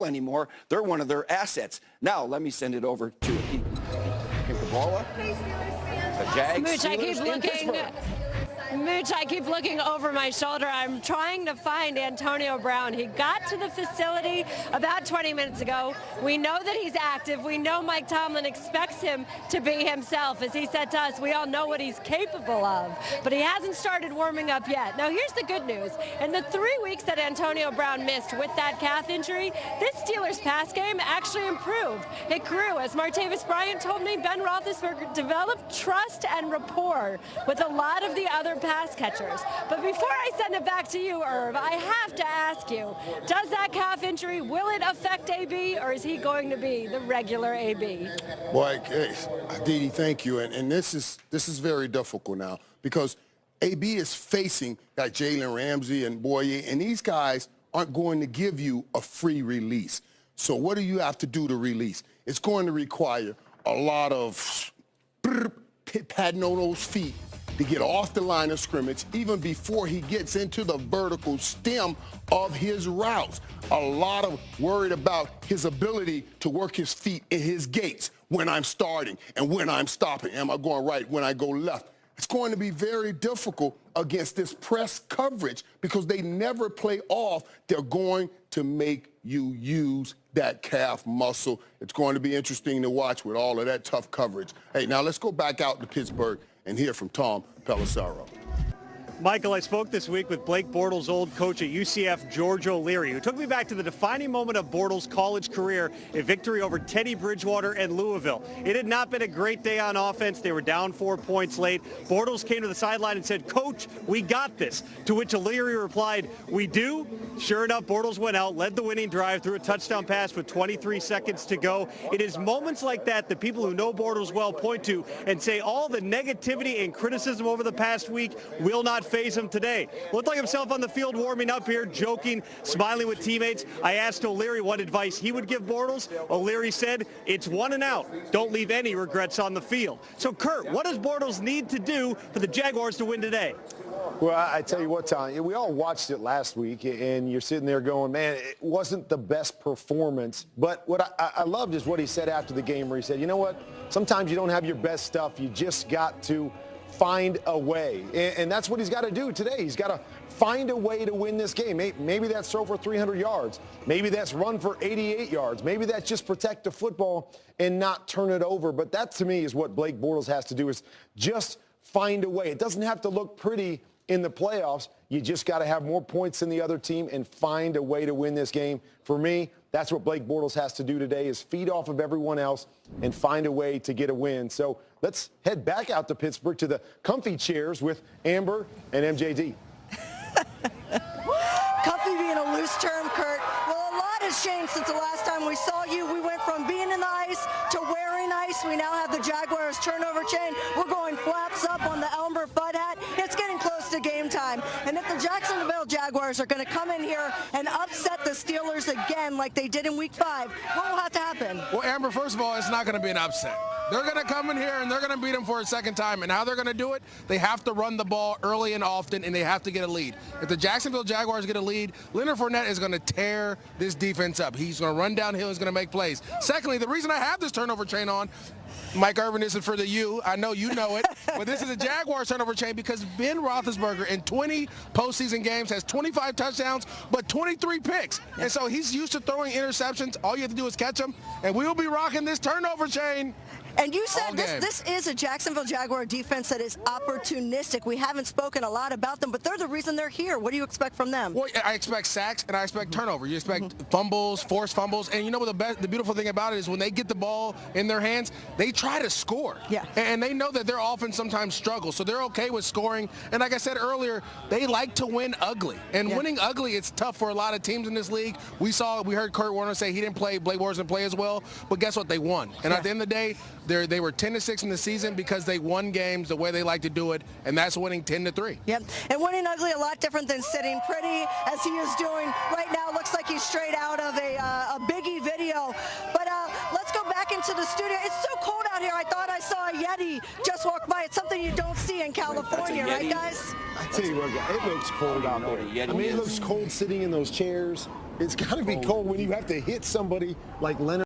plenty more. They're one of their assets. Now, let me send it over to pick the ball up. The Jags. Mooch, I keep looking over my shoulder. I'm trying to find Antonio Brown. He got to the facility about 20 minutes ago. We know that he's active. We know Mike Tomlin expects him to be himself. As he said to us, we all know what he's capable of. But he hasn't started warming up yet. Now, here's the good news. In the 3 weeks that Antonio Brown missed with that calf injury, this Steelers pass game actually improved. It grew. As Martavis Bryant told me, Ben Roethlisberger developed trust and rapport with a lot of the other pass catchers. But before I send it back to you, Irv, I have to ask you, does that calf injury, will it affect AB, or is he going to be the regular AB? Boy, Didi, thank you. And this is very difficult now because AB is facing that Jalen Ramsey and Boye, and these guys aren't going to give you a free release. So what do you have to do to release? It's going to require a lot of patting on those feet to get off the line of scrimmage even before he gets into the vertical stem of his routes. A lot of worried about his ability to work his feet in his gates when I'm starting and when I'm stopping. Am I going right when I go left? It's going to be very difficult against this press coverage because they never play off. They're going to make you use that calf muscle. It's going to be interesting to watch with all of that tough coverage. Hey, now let's go back out to Pittsburgh and hear from Tom Pelissero. Michael, I spoke this week with Blake Bortles' old coach at UCF, George O'Leary, who took me back to the defining moment of Bortles' college career, a victory over Teddy Bridgewater and Louisville. It had not been a great day on offense. They were down 4 points late. Bortles came to the sideline and said, "Coach, we got this." To which O'Leary replied, "We do?" Sure enough, Bortles went out, led the winning drive, threw a touchdown pass with 23 seconds to go. It is moments like that that people who know Bortles well point to and say all the negativity and criticism over the past week will not face him today. Looked like himself on the field warming up here, joking, smiling with teammates. I asked O'Leary what advice he would give Bortles. O'Leary said, "It's 1 and out. Don't leave any regrets on the field." So, Kurt, what does Bortles need to do for the Jaguars to win today? Well, I tell you what, Tom, we all watched it last week, and you're sitting there going, man, it wasn't the best performance. But what I loved is what he said after the game, where he said, you know what, sometimes you don't have your best stuff. You just got to find a way. And that's what he's got to do today. He's got to find a way to win this game. Maybe that's throw for 300 yards. Maybe that's run for 88 yards. Maybe that's just protect the football and not turn it over. But that, to me, is what Blake Bortles has to do, is just find a way. It doesn't have to look pretty in the playoffs. You just got to have more points than the other team and find a way to win this game. For me, that's what Blake Bortles has to do today, is feed off of everyone else and find a way to get a win. So let's head back out to Pittsburgh to the comfy chairs with Amber and MJD. Comfy being a loose term, Kurt. Well, a lot has changed since the last time we saw you. We went from being in the ice to wearing ice. We now have the Jaguars turnover chain. We're going flaps up on the Elmer Fudd hat. It's getting close to game time. And if the Jacksonville Jaguars are going to come in here and upset the Steelers again like they did in Week 5, what will have to happen? Well, Amber, first of all, it's not going to be an upset. They're going to come in here and they're going to beat them for a second time. And how they're going to do it, they have to run the ball early and often, and they have to get a lead. If the Jacksonville Jaguars get a lead, Leonard Fournette is going to tear this defense up. He's going to run downhill. He's going to make plays. Secondly, the reason I have this turnover chain on, Mike Irvin, this is for the you. I know you know it. But this is a Jaguars turnover chain because Ben Roethlisberger in 20 postseason games has 25 touchdowns, but 23 picks. And so he's used to throwing interceptions. All you have to do is catch them. And we will be rocking this turnover chain. And you said this is a Jacksonville Jaguar defense that is opportunistic. We haven't spoken a lot about them, but they're the reason they're here. What do you expect from them? Well, I expect sacks and I expect turnover. You expect fumbles, forced fumbles. And you know what the beautiful thing about it is when they get the ball in their hands, they try to score. Yeah. And they know that their offense sometimes struggles. So they're okay with scoring. And like I said earlier, they like to win ugly. And winning ugly, it's tough for a lot of teams in this league. We heard Kurt Warner say he didn't play, Blake Bortles didn't play as well. But guess what? They won. And at the end of the day, they were 10-6 in the season because they won games the way they like to do it, and that's winning 10-3. Yep, and winning ugly a lot different than sitting pretty, as he is doing right now. Looks like he's straight out of a Biggie video. But let's go back into the studio. It's so cold out here. I thought I saw a Yeti just walk by. It's something you don't see in California, right, guys? I tell you what, it looks cold out there. I mean, it looks cold sitting in those chairs. It's got to be cold when you have to hit somebody like Leonard.